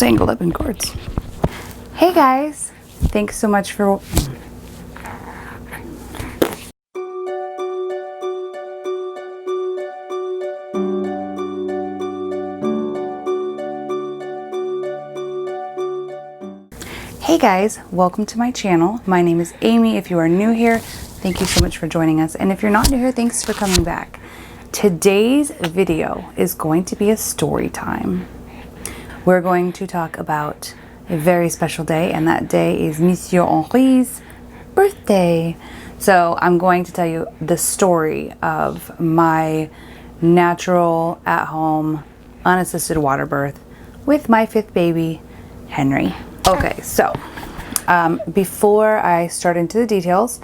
tangled up in cords. Hey guys, thanks so much for... Hey guys, welcome to my channel. My name is Amy. If you are new here, thank you so much for joining us. And if you're not new here, thanks for coming back. Today's video is going to be a story time. We're going to talk about a very special day, and that day is Monsieur Henri's birthday. So I'm going to tell you the story of my natural, at-home, unassisted water birth with my 5th baby, Henry. Okay, so before I start into the details,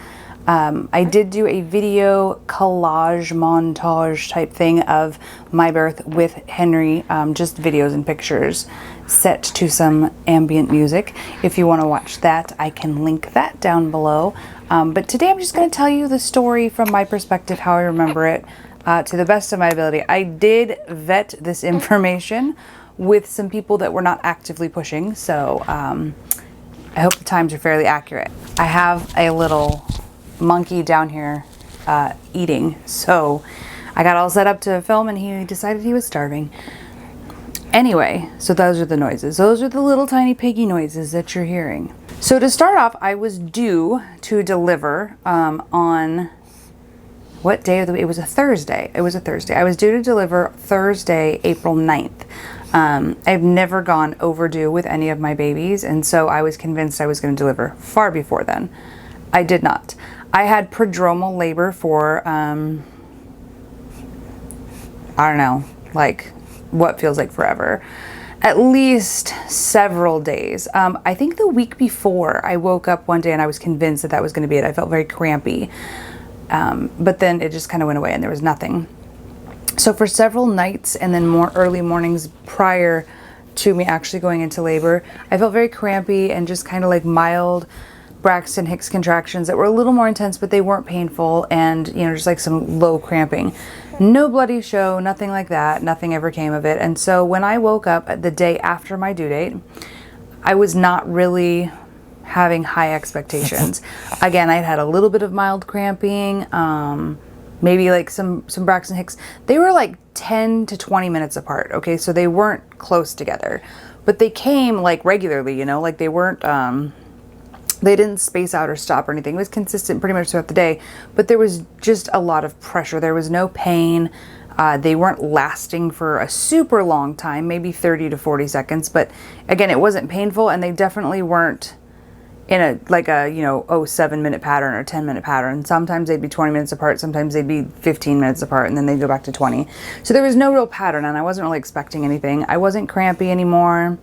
I did do a video collage montage type thing of my birth with Henry, just videos and pictures set to some ambient music. If you want to watch that, I can link that down below. But today I'm just going to tell you the story from my perspective, how I remember it, to the best of my ability. I did vet this information with some people that were not actively pushing, so I hope the times are fairly accurate. I have a little monkey down here eating, so I got all set up to film and he decided he was starving. Anyway, so those are the noises. Those are the little tiny piggy noises that you're hearing. So to start off, I was due to deliver on what day of the week? It was a Thursday. It was a Thursday. I was due to deliver Thursday, April 9th. I've never gone overdue with any of my babies, and so I was convinced I was going to deliver far before then. I did not. I had prodromal labor for, I don't know, like what feels like forever. At least several days. I think the week before I woke up one day and I was convinced that that was going to be it. I felt very crampy. But then it just kind of went away and there was nothing. So for several nights and then more early mornings prior to me actually going into labor, I felt very crampy and just kind of like mild Braxton Hicks contractions that were a little more intense, but they weren't painful, and you know, just like some low cramping. No bloody show, nothing like that. Nothing ever came of it. And so when I woke up the day after my due date, I was not really having high expectations. Again, I'd had a little bit of mild cramping, maybe like some Braxton Hicks. They were like 10 to 20 minutes apart, okay? So they weren't close together, but they came like regularly, you know, like they weren't, they didn't space out or stop or anything. It was consistent pretty much throughout the day, but there was just a lot of pressure. There was no pain. They weren't lasting for a super long time, maybe 30 to 40 seconds, but again, it wasn't painful, and they definitely weren't in a, like a, you know, 7-minute pattern or 10-minute pattern. Sometimes they'd be 20 minutes apart, sometimes they'd be 15 minutes apart, and then they'd go back to 20. So there was no real pattern, and I wasn't really expecting anything. I wasn't crampy anymore.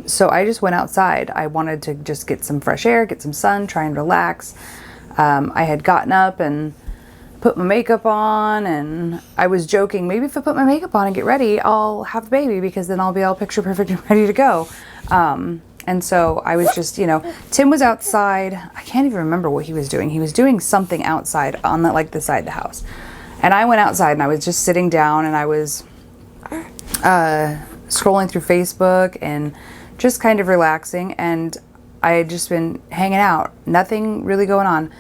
So I just went outside. I wanted to just get some fresh air, get some sun, try and relax. I had gotten up and put my makeup on, and I was joking, maybe if I put my makeup on and get ready, I'll have the baby, because then I'll be all picture perfect and ready to go. And so I was just, you know, Tim was outside. I can't even remember what he was doing. He was doing something outside on the, like the side of the house. And I went outside and I was just sitting down and I was scrolling through Facebook and just kind of relaxing. And I had just been hanging out, nothing really going on.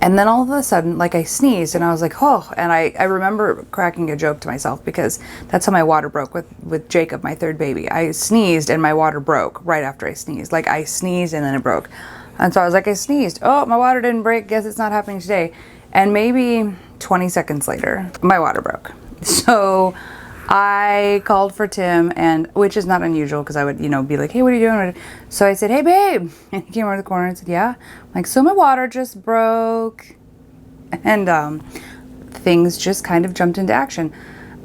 And then all of a sudden, like I sneezed and I was like, oh, and I remember cracking a joke to myself, because that's how my water broke with Jacob, my 3rd baby. I sneezed and my water broke right after I sneezed. Like I sneezed and then it broke. And so I was like, I sneezed. Oh, my water didn't break. Guess it's not happening today. And maybe 20 seconds later, my water broke. So I called for Tim, and which is not unusual, because I would, you know, be like, hey, what are you doing? So I said, hey, babe. And he came around the corner and said, yeah. I'm like, so my water just broke. And things just kind of jumped into action.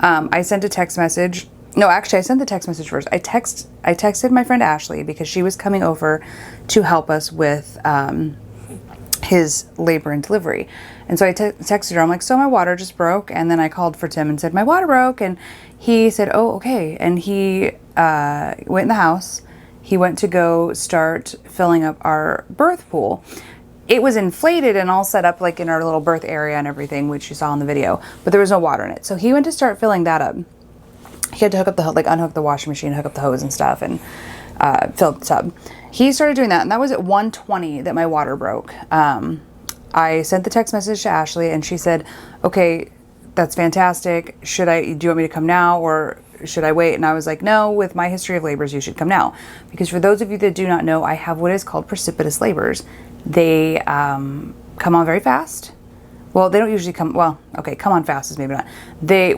I sent a text message. No, actually, I sent the text message first. I texted my friend Ashley, because she was coming over to help us with his labor and delivery. And so I texted her. I'm like, so my water just broke. And then I called for Tim and said, my water broke. And he said, oh, okay. And he went in the house. He went to go start filling up our birth pool. It was inflated and all set up like in our little birth area and everything, which you saw in the video, but there was no water in it. So he went to start filling that up. he had to hook up the, like, unhook the washing machine, hook up the hose and stuff, and fill up the tub. He started doing that, and that was at 1:20 that my water broke. I sent the text message to Ashley, and she said, okay, that's fantastic. Do you want me to come now, or should I wait? And I was like, no, with my history of labors, you should come now. Because for those of you that do not know, I have what is called precipitous labors. They come on very fast. Well, they don't usually come, well, okay, come on fast is maybe not.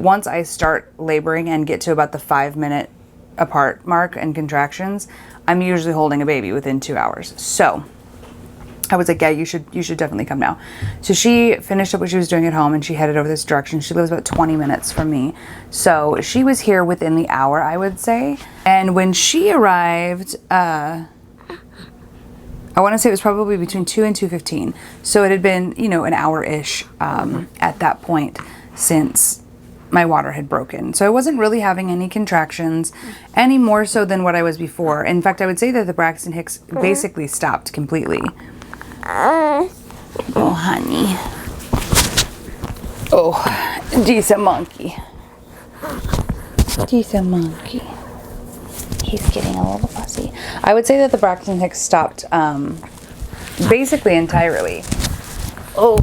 Once I start laboring and get to about the 5-minute apart mark and contractions, I'm usually holding a baby within 2 hours. So I was like, yeah, you should definitely come now. So she finished up what she was doing at home, and she headed over this direction. She lives about 20 minutes from me. So she was here within the hour, I would say. And when she arrived, I want to say it was probably between 2 and 2:15. So it had been, you know, an hour-ish at that point since my water had broken. So I wasn't really having any contractions, any more so than what I was before. In fact, I would say that the Braxton Hicks basically stopped completely. Oh, honey. Oh, decent monkey. Decent monkey. He's getting a little fussy. I would say that the Braxton Hicks stopped basically entirely. Oh,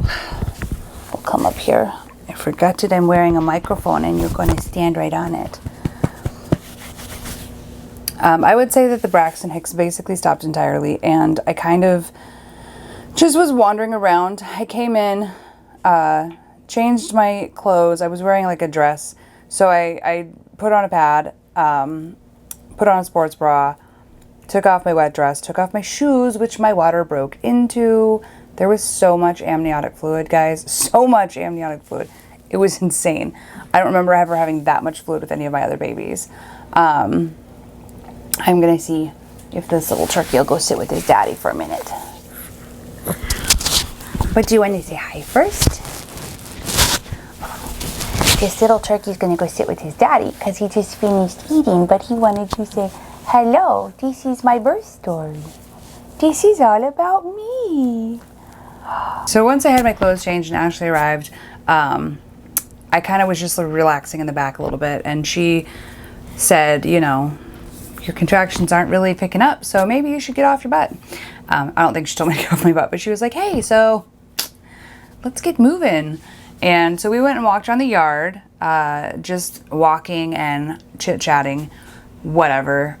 we'll come up here. I forgot that I'm wearing a microphone, and you're going to stand right on it. I would say that the Braxton Hicks basically stopped entirely, and I kind of just was wandering around. I came in, changed my clothes. I was wearing like a dress, so I put on a pad, put on a sports bra, took off my wet dress, took off my shoes, which my water broke into. There was so much amniotic fluid, guys. So much amniotic fluid. It was insane. I don't remember ever having that much fluid with any of my other babies. I'm going to see if this little turkey will go sit with his daddy for a minute. But do you want to say hi first? This little turkey's going to go sit with his daddy because he just finished eating, but he wanted to say, hello, this is my birth story. This is all about me. So once I had my clothes changed and Ashley arrived, I kind of was just relaxing in the back a little bit, and she said, you know, your contractions aren't really picking up, so maybe you should get off your butt. I don't think she told me to get off my butt, but she was like, hey, so let's get moving. And so we went and walked around the yard, just walking and chit-chatting, whatever.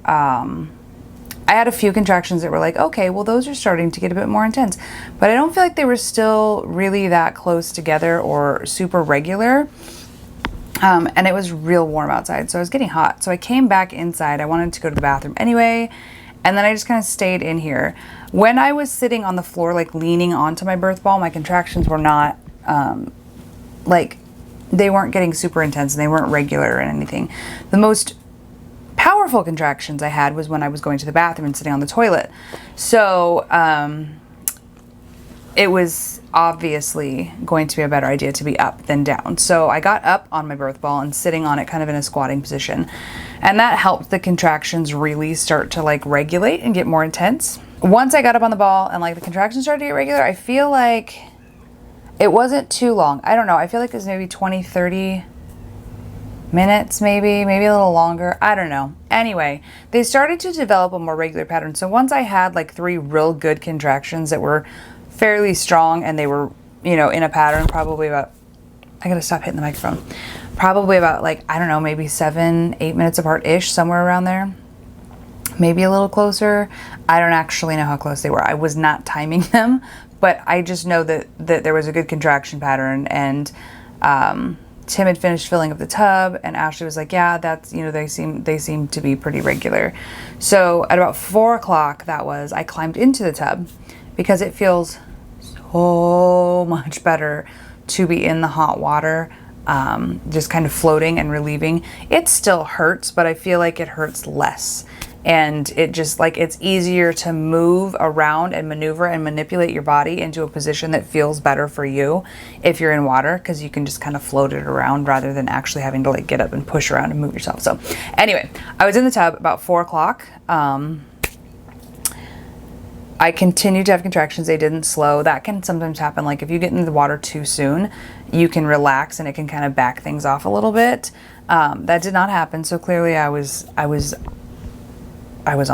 I had a few contractions that were like, okay, well, those are starting to get a bit more intense. But I don't feel like they were still really that close together or super regular. And it was real warm outside, so I was getting hot. So I came back inside. I wanted to go to the bathroom anyway. And then I just kind of stayed in here. When I was sitting on the floor, like leaning onto my birth ball, my contractions were not, like, they weren't getting super intense, and they weren't regular or anything. The most powerful contractions I had was when I was going to the bathroom and sitting on the toilet. So it was obviously going to be a better idea to be up than down. So I got up on my birth ball and sitting on it kind of in a squatting position. And that helped the contractions really start to like regulate and get more intense. Once I got up on the ball and like the contractions started to get regular, I feel like it wasn't too long. I don't know. I feel like it was maybe 20, 30 minutes, maybe a little longer. I don't know. Anyway, they started to develop a more regular pattern. So once I had like 3 real good contractions that were fairly strong, and they were, you know, in a pattern probably about, I gotta stop hitting the microphone, probably about like, I don't know, maybe 7-8 minutes apart-ish, somewhere around there. Maybe a little closer. I don't actually know how close they were. I was not timing them, but I just know that there was a good contraction pattern, and Tim had finished filling up the tub, and Ashley was like, yeah, that's, you know, they seem to be pretty regular. So at about 4 o'clock, I climbed into the tub because it feels so much better to be in the hot water, just kind of floating and relieving. It still hurts, but I feel like it hurts less. And it just like, it's easier to move around and maneuver and manipulate your body into a position that feels better for you if you're in water, because you can just kind of float it around rather than actually having to like get up and push around and move yourself. So anyway, I was in the tub about 4 o'clock. I I continued to have contractions. They didn't slow. That can sometimes happen. Like if you get into the water too soon, you can relax and it can kind of back things off a little bit. That did not happen. So clearly I was on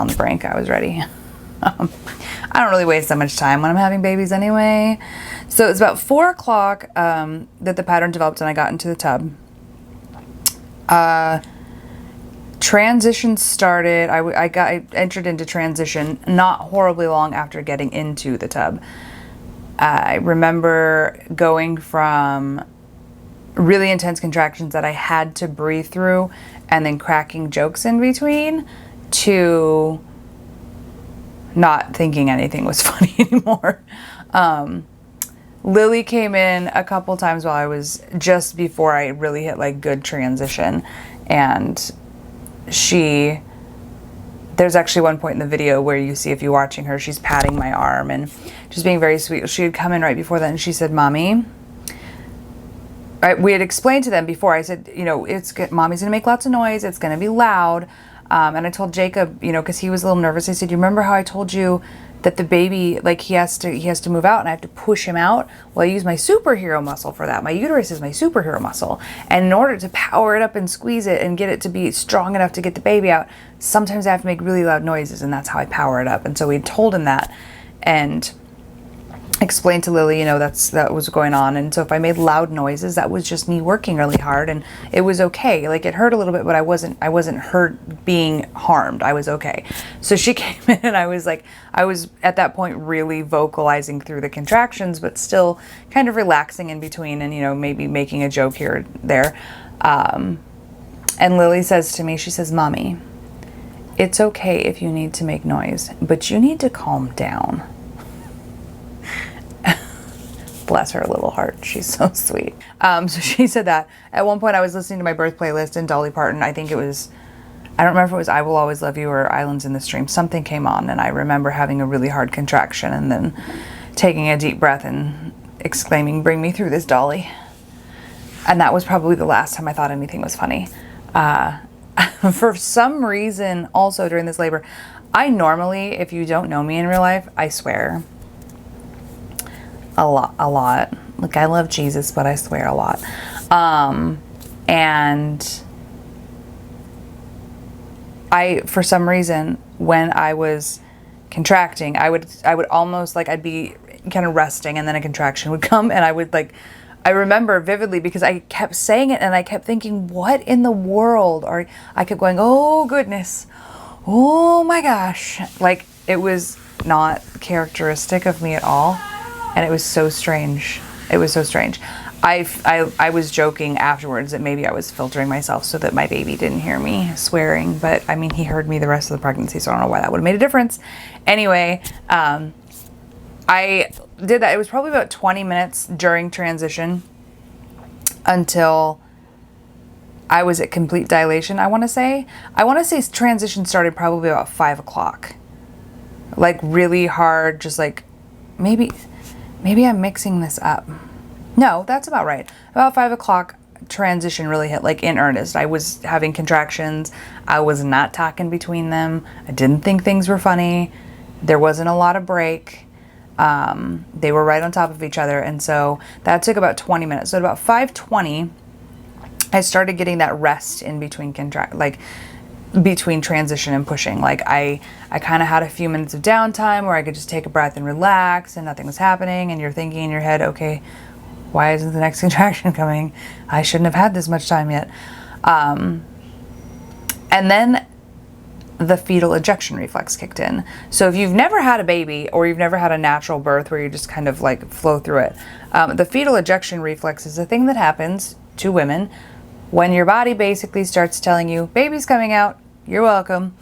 the brink. I was ready. I don't really waste that much time when I'm having babies anyway. So it was about 4 o'clock that the pattern developed and I got into the tub. Transition started. I entered into transition not horribly long after getting into the tub. I remember going from really intense contractions that I had to breathe through and then cracking jokes in between to not thinking anything was funny anymore. Lily came in a couple times while I was just before I really hit like good transition, and there's actually one point in the video where you see, if you're watching her, she's patting my arm and just being very sweet. She had come in right before that and she said, "Mommy," we had explained to them before, I said, you know, Mommy's gonna make lots of noise, it's gonna be loud. And I told Jacob, you know, because he was a little nervous, I said, "You remember how I told you that the baby, like he has to move out and I have to push him out? Well, I use my superhero muscle for that. My uterus is my superhero muscle. And in order to power it up and squeeze it and get it to be strong enough to get the baby out, sometimes I have to make really loud noises, and that's how I power it up." And so we told him that and explained to Lily, you know, that was going on. And so if I made loud noises, that was just me working really hard, and it was okay. Like it hurt a little bit, but I wasn't hurt being harmed. I was okay. So she came in and I was at that point really vocalizing through the contractions, but still kind of relaxing in between and, you know, maybe making a joke here or there. And Lily says to me, she says, "Mommy, it's okay if you need to make noise, but you need to calm down." Bless her little heart. She's so sweet. So she said that. At one point I was listening to my birth playlist and Dolly Parton, I don't remember if it was "I Will Always Love You" or "Islands in the Stream." Something came on and I remember having a really hard contraction and then taking a deep breath and exclaiming, "Bring me through this, Dolly." And that was probably the last time I thought anything was funny. For some reason also during this labor, I normally, if you don't know me in real life, I swear. A lot. Like I love Jesus, but I swear a lot. And for some reason, when I was contracting, I would almost like, I'd be kind of resting and then a contraction would come and I remember vividly because I kept saying it and I kept thinking, what in the world I kept going, "Oh goodness, oh my gosh." Like it was not characteristic of me at all. And it was so strange. It was so strange. I was joking afterwards that maybe I was filtering myself so that my baby didn't hear me swearing. But I mean, he heard me the rest of the pregnancy, so I don't know why that would have made a difference. Anyway, I did that. It was probably about 20 minutes during transition until I was at complete dilation, I want to say. I want to say transition started probably about 5 o'clock. Like really hard, just like maybe I'm mixing this up. No, that's about right. About 5 o'clock, transition really hit, like in earnest. I was having contractions. I was not talking between them. I didn't think things were funny. There wasn't a lot of break. They were right on top of each other. And so that took about 20 minutes. So at about 5:20, I started getting that rest in between between transition and pushing. Like I kind of had a few minutes of downtime where I could just take a breath and relax and nothing was happening, and you're thinking in your head, okay, why isn't the next contraction coming? I shouldn't have had this much time yet. And then the fetal ejection reflex kicked in. So if you've never had a baby or you've never had a natural birth where you just kind of like flow through it, the fetal ejection reflex is a thing that happens to women when your body basically starts telling you, "Baby's coming out, you're welcome."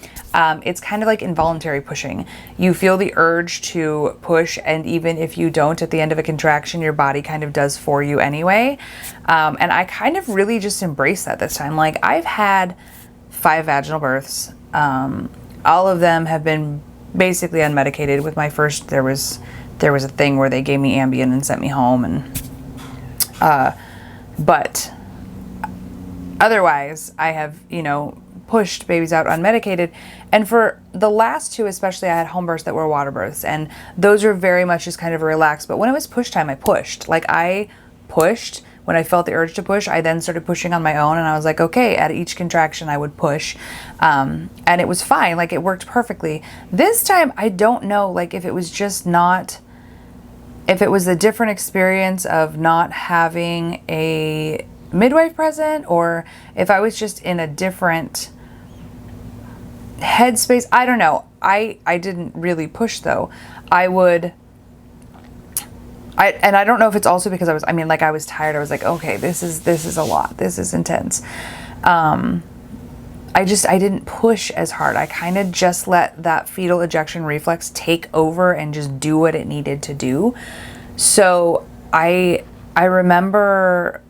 It's kind of like involuntary pushing. You feel the urge to push, and even if you don't at the end of a contraction, your body kind of does for you anyway. And I kind of really just embraced that this time. Like I've had 5 vaginal births. All of them have been basically unmedicated. With my first, there was a thing where they gave me Ambien and sent me home, and but otherwise, I have, pushed babies out unmedicated. And for the last 2 especially, I had home births that were water births, and those were very much just kind of relaxed. But when it was push time, I pushed. Like, I pushed. When I felt the urge to push, I then started pushing on my own, and I was like, okay, at each contraction I would push. And it was fine. Like, it worked perfectly. This time, I don't know, like, if it was just not, if it was a different experience of not having a midwife present, or if I was just in a different headspace. I don't know. I didn't really push, though. And I don't know if it's also because I was tired. I was like, okay, this is a lot. This is intense. I didn't push as hard. I kind of just let that fetal ejection reflex take over and just do what it needed to do. So I remember,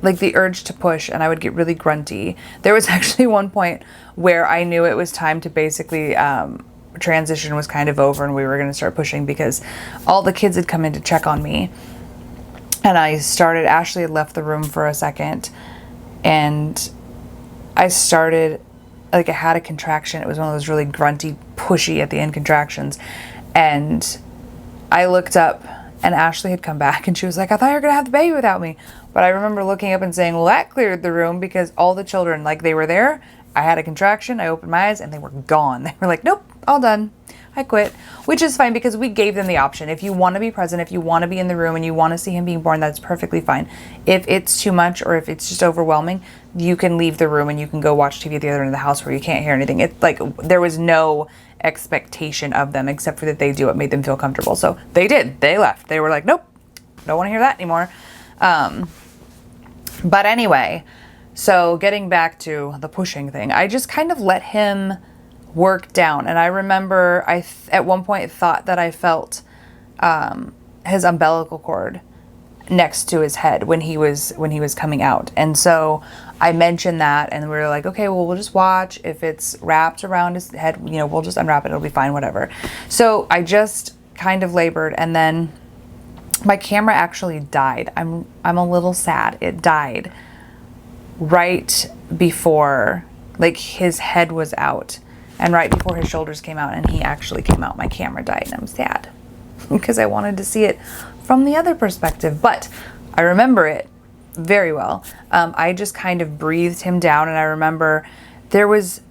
like, the urge to push, and I would get really grunty. There was actually one point where I knew it was time to basically, transition was kind of over and we were going to start pushing, because all the kids had come in to check on me. And Ashley had left the room for a second, and I started, like, I had a contraction. It was one of those really grunty, pushy at the end contractions. And I looked up, and Ashley had come back, and she was like, I thought you were going to have the baby without me. But I remember looking up and saying, well, that cleared the room, because all the children, like, they were there. I had a contraction. I opened my eyes and they were gone. They were like, nope, all done. I quit, which is fine, because we gave them the option. If you want to be present, if you want to be in the room and you want to see him being born, that's perfectly fine. If it's too much, or if it's just overwhelming, you can leave the room and you can go watch TV at the other end of the house where you can't hear anything. It's like, there was no expectation of them except for that they do what made them feel comfortable. So they did. They left. They were like, nope, don't want to hear that anymore. But anyway, so getting back to the pushing thing, I just kind of let him work down. And I remember at one point thought that I felt his umbilical cord next to his head when he was coming out. And so I mentioned that, and we were like, okay, well, we'll just watch. If it's wrapped around his head, we'll just unwrap it. It'll be fine, whatever. So I just kind of labored, and then my camera actually died. I'm a little sad. It died right before, like, his head was out, and right before his shoulders came out, and he actually came out. My camera died, and I'm sad because I wanted to see it from the other perspective. But I remember it very well. I just kind of breathed him down, and I remember there was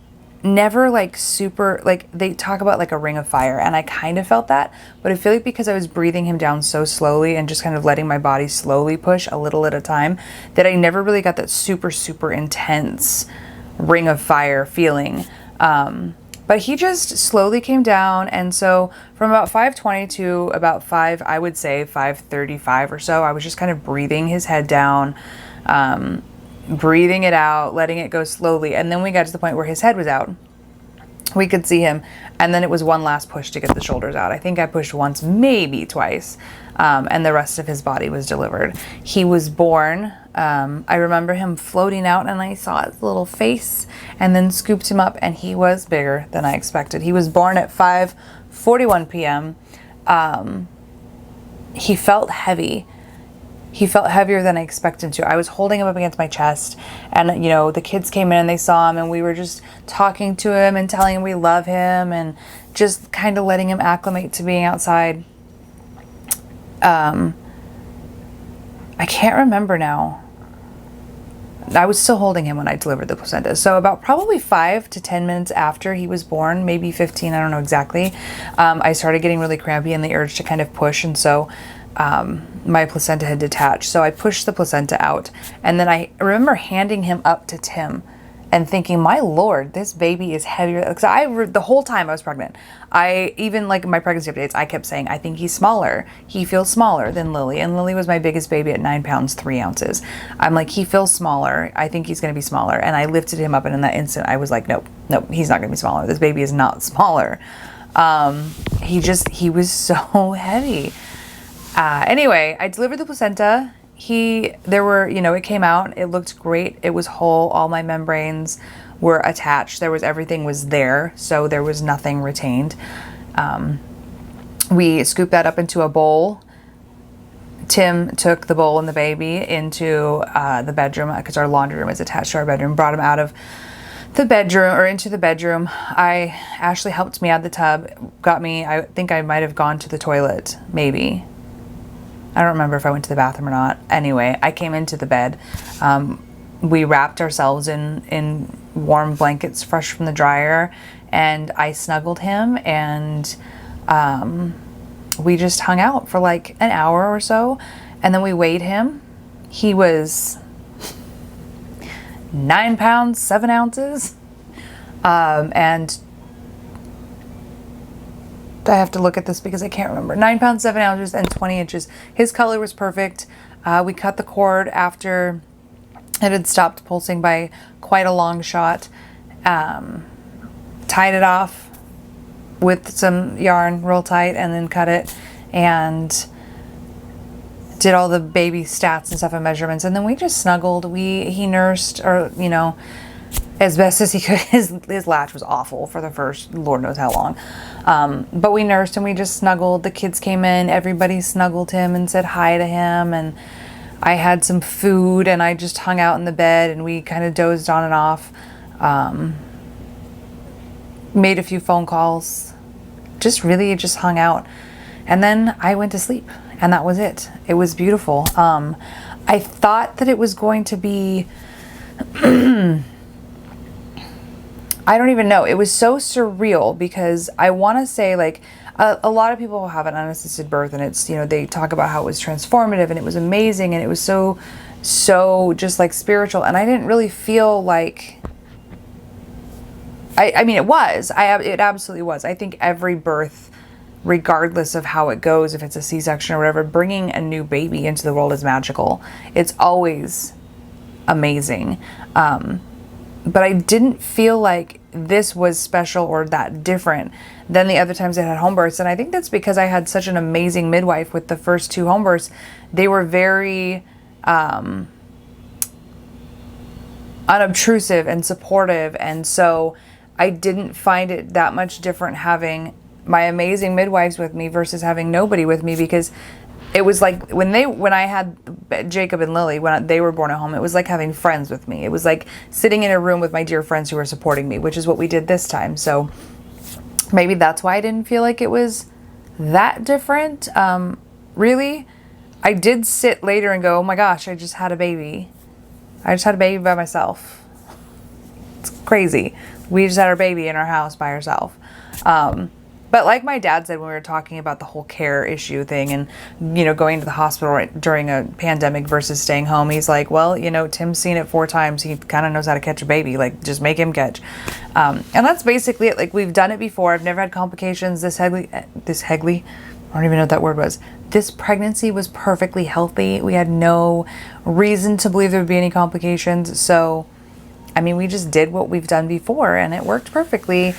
never, like, super, like, they talk about like a ring of fire, and I kind of felt that, but I feel like because I was breathing him down so slowly and just kind of letting my body slowly push a little at a time, that I never really got that super, super intense ring of fire feeling. But he just slowly came down, and so from about 5:20 to about 5:35 or so, I was just kind of breathing his head down, breathing it out, letting it go slowly. And then we got to the point where his head was out. We could see him, and then it was one last push to get the shoulders out. I think I pushed once, maybe twice, and the rest of his body was delivered. He was born. I remember him floating out, and I saw his little face, and then scooped him up, and he was bigger than I expected. He was born at 5:41 p.m. He felt heavy. He felt heavier than I expected him to. I was holding him up against my chest, and the kids came in and they saw him, and we were just talking to him and telling him we love him, and just kind of letting him acclimate to being outside. I can't remember now. I was still holding him when I delivered the placenta. So about probably 5 to 10 minutes after he was born, maybe 15, I don't know exactly, I started getting really crampy and the urge to kind of push. And so my placenta had detached. So I pushed the placenta out. And then I remember handing him up to Tim and thinking, my Lord, this baby is heavier. Because the whole time I was pregnant, even like my pregnancy updates, I kept saying, I think he's smaller. He feels smaller than Lily. And Lily was my biggest baby at 9 pounds, 3 ounces. I'm like, he feels smaller. I think he's going to be smaller. And I lifted him up, and in that instant, I was like, nope, he's not going to be smaller. This baby is not smaller. He was so heavy. Anyway, I delivered the placenta. It came out, it looked great. It was whole. All my membranes were attached. Everything was there. So there was nothing retained. We scooped that up into a bowl. Tim took the bowl and the baby into the bedroom, because our laundry room is attached to our bedroom, brought him out of the bedroom, or into the bedroom, Ashley helped me out of the tub, got me, I think I might have gone to the toilet, maybe. I don't remember if I went to the bathroom or not. Anyway, I came into the bed. We wrapped ourselves in warm blankets fresh from the dryer, and I snuggled him, and we just hung out for like an hour or so, and then we weighed him. He was 9 pounds, 7 ounces. And I have to look at this because I can't remember. 9 pounds, 7 ounces, and 20 inches. His color was perfect. We cut the cord after it had stopped pulsing by quite a long shot. Tied it off with some yarn real tight, and then cut it, and did all the baby stats and stuff and measurements, and then we just snuggled. He nursed, or as best as he could. His latch was awful for the first Lord knows how long, but we nursed and we just snuggled. The kids came in, everybody snuggled him and said hi to him, and I had some food, and I just hung out in the bed, and we kind of dozed on and off. Made a few phone calls, just hung out, and then I went to sleep, and that was it. It was beautiful. I thought that it was going to be I don't even know. It was so surreal, because I want to say, like, a lot of people have an unassisted birth, and it's, they talk about how it was transformative and it was amazing and it was so just like spiritual, and I didn't really feel like, I mean, it was. It absolutely was. I think every birth, regardless of how it goes, if it's a C-section or whatever, bringing a new baby into the world is magical. It's always amazing. But I didn't feel like this was special or that different than the other times I had home births. And I think that's because I had such an amazing midwife with the first 2 home births. They were very unobtrusive and supportive. And so I didn't find it that much different having my amazing midwives with me versus having nobody with me, because it was like when I had Jacob and Lily, when they were born at home, it was like having friends with me. It was like sitting in a room with my dear friends who were supporting me, which is what we did this time. So maybe that's why I didn't feel like it was that different. Really, I did sit later and go, oh my gosh, I just had a baby. I just had a baby by myself. It's crazy. We just had our baby in our house by herself. But like my dad said when we were talking about the whole care issue thing and, going to the hospital during a pandemic versus staying home, he's like, well, Tim's seen it 4 times. He kind of knows how to catch a baby. Like, just make him catch. And that's basically it. Like, we've done it before. I've never had complications. This Hegley, I don't even know what that word was. This pregnancy was perfectly healthy. We had no reason to believe there would be any complications. So, I mean, we just did what we've done before, and it worked perfectly.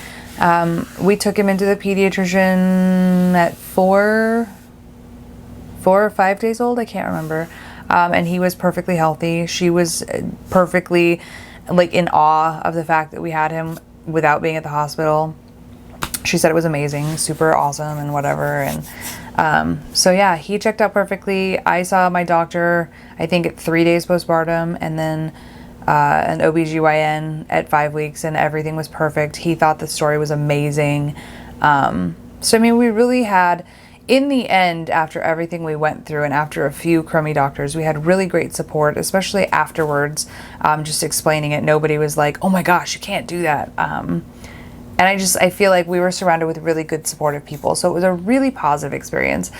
We took him into the pediatrician at 4 or 5 days old. I can't remember. And he was perfectly healthy. She was perfectly in awe of the fact that we had him without being at the hospital. She said it was amazing, super awesome and whatever. And, so yeah, he checked out perfectly. I saw my doctor, I think at 3 days postpartum, and then an OBGYN at 5 weeks, and everything was perfect. He thought the story was amazing. So, I mean, we really had, in the end, after everything we went through and after a few crummy doctors, we had really great support, especially afterwards, just explaining it. Nobody was like, oh my gosh, you can't do that. And I feel like we were surrounded with really good supportive people. So it was a really positive experience.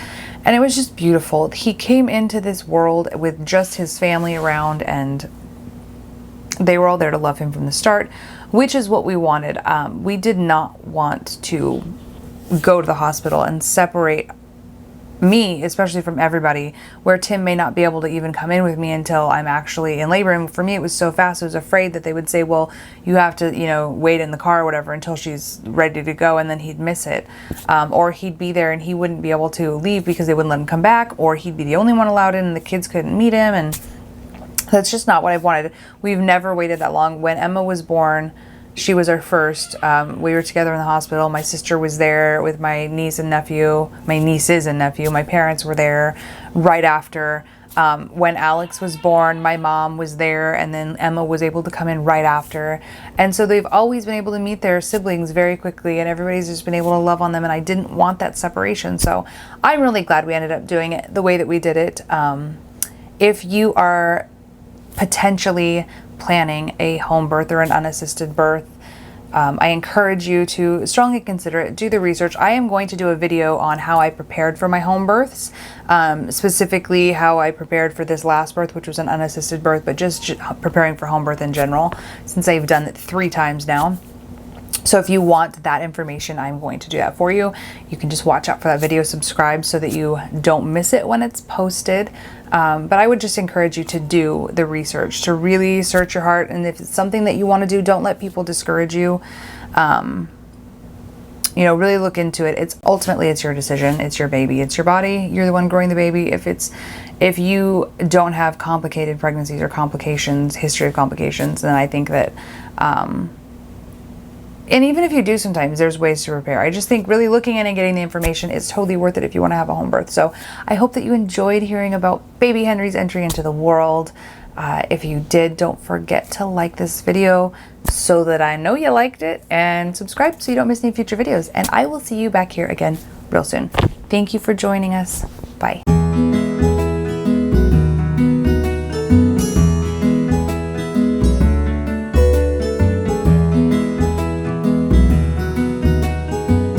And it was just beautiful. He came into this world with just his family around, and they were all there to love him from the start, which is what we wanted. We did not want to go to the hospital and separate me, especially from everybody, where Tim may not be able to even come in with me until I'm actually in labor. And for me, it was so fast. I was afraid that they would say, well, you have to, wait in the car or whatever until she's ready to go, and then he'd miss it. Or he'd be there and he wouldn't be able to leave because they wouldn't let him come back, or he'd be the only one allowed in and the kids couldn't meet him. And that's just not what I wanted. We've never waited that long. When Emma was born, she was our first. We were together in the hospital. My sister was there with my niece and nephew. My nieces and nephew. My parents were there right after. When Alex was born, my mom was there, and then Emma was able to come in right after. And so they've always been able to meet their siblings very quickly, and everybody's just been able to love on them, and I didn't want that separation. So I'm really glad we ended up doing it the way that we did it. If you are potentially planning a home birth or an unassisted birth, I encourage you to strongly consider it. Do the research. I am going to do a video on how I prepared for my home births, specifically how I prepared for this last birth, which was an unassisted birth, but just preparing for home birth in general, since I've done it 3 times now. So if you want that information, I'm going to do that for you. You can just watch out for that video, subscribe so that you don't miss it when it's posted. But I would just encourage you to do the research, to really search your heart. And if it's something that you want to do, don't let people discourage you. You know, really look into it. It's ultimately, it's your decision. It's your baby. It's your body. You're the one growing the baby. If you don't have complicated pregnancies or complications, history of complications, then I think that, and even if you do, sometimes there's ways to prepare. I just think really looking in and getting the information is totally worth it if you want to have a home birth. So I hope that you enjoyed hearing about baby Henry's entry into the world. If you did, don't forget to like this video so that I know you liked it, and subscribe so you don't miss any future videos. And I will see you back here again real soon. Thank you for joining us. Bye.